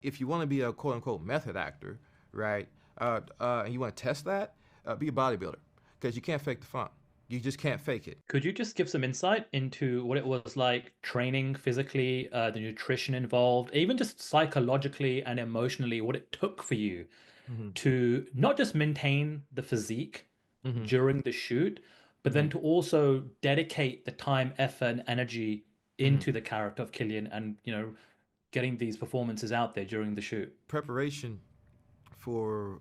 If you want to be a quote unquote method actor, right, and you want to test that, be a bodybuilder because you can't fake the funk. You just can't fake it. Could you just give some insight into what it was like training physically, the nutrition involved, even just psychologically and emotionally, what it took for you Hmm. to not just maintain the physique Hmm. during the shoot, but then Hmm. to also dedicate the time, effort, and energy Hmm. into the character of Killian and, getting these performances out there during the shoot? Preparation for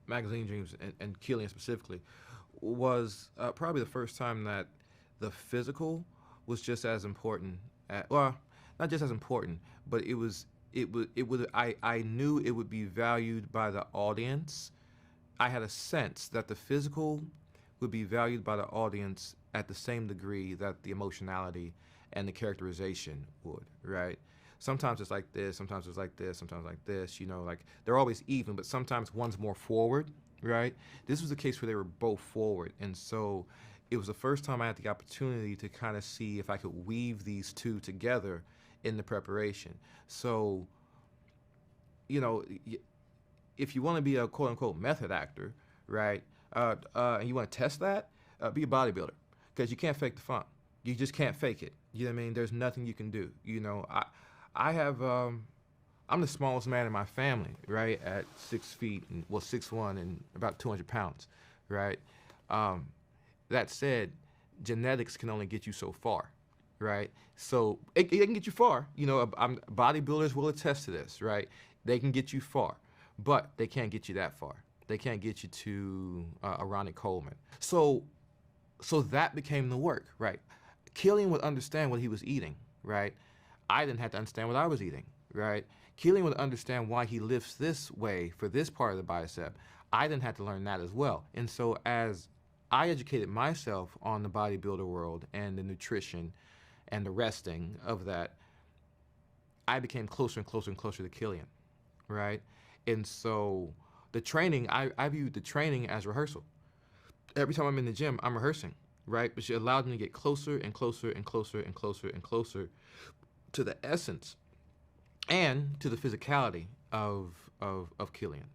Magazine Dreams and Killian specifically was probably the first time that the physical was just as important. Well, not just as important, but I knew it would be valued by the audience. I had a sense that the physical would be valued by the audience at the same degree that the emotionality and the characterization would, right? Sometimes it's like this, sometimes it's like this, sometimes like this, like they're always even, but sometimes one's more forward, right? This was a case where they were both forward. And so it was the first time I had the opportunity to kind of see if I could weave these two together in the preparation. So, you know, if you want to be a quote unquote method actor, right, and you want to test that, be a bodybuilder because you can't fake the funk. You just can't fake it. You know what I mean? There's nothing you can do. I have, I'm the smallest man in my family, right, at 6 feet, and, well, 6'1" and about 200 pounds, right? Um, that said, genetics can only get you so far, right? So it can get you far. Bodybuilders will attest to this, right? They can get you far, but they can't get you that far. They can't get you to a Ronnie Coleman. So that became the work, right? Killian would understand what he was eating, right? I didn't have to understand what I was eating, right? Killian would understand why he lifts this way for this part of the bicep. I didn't have to learn that as well. And so as I educated myself on the bodybuilder world and the nutrition and the resting of that, I became closer and closer and closer to Killian, right? And so the training, I viewed the training as rehearsal. Every time I'm in the gym, I'm rehearsing, right? But she allowed me to get closer and closer and closer and closer and closer to the essence and to the physicality of Killian.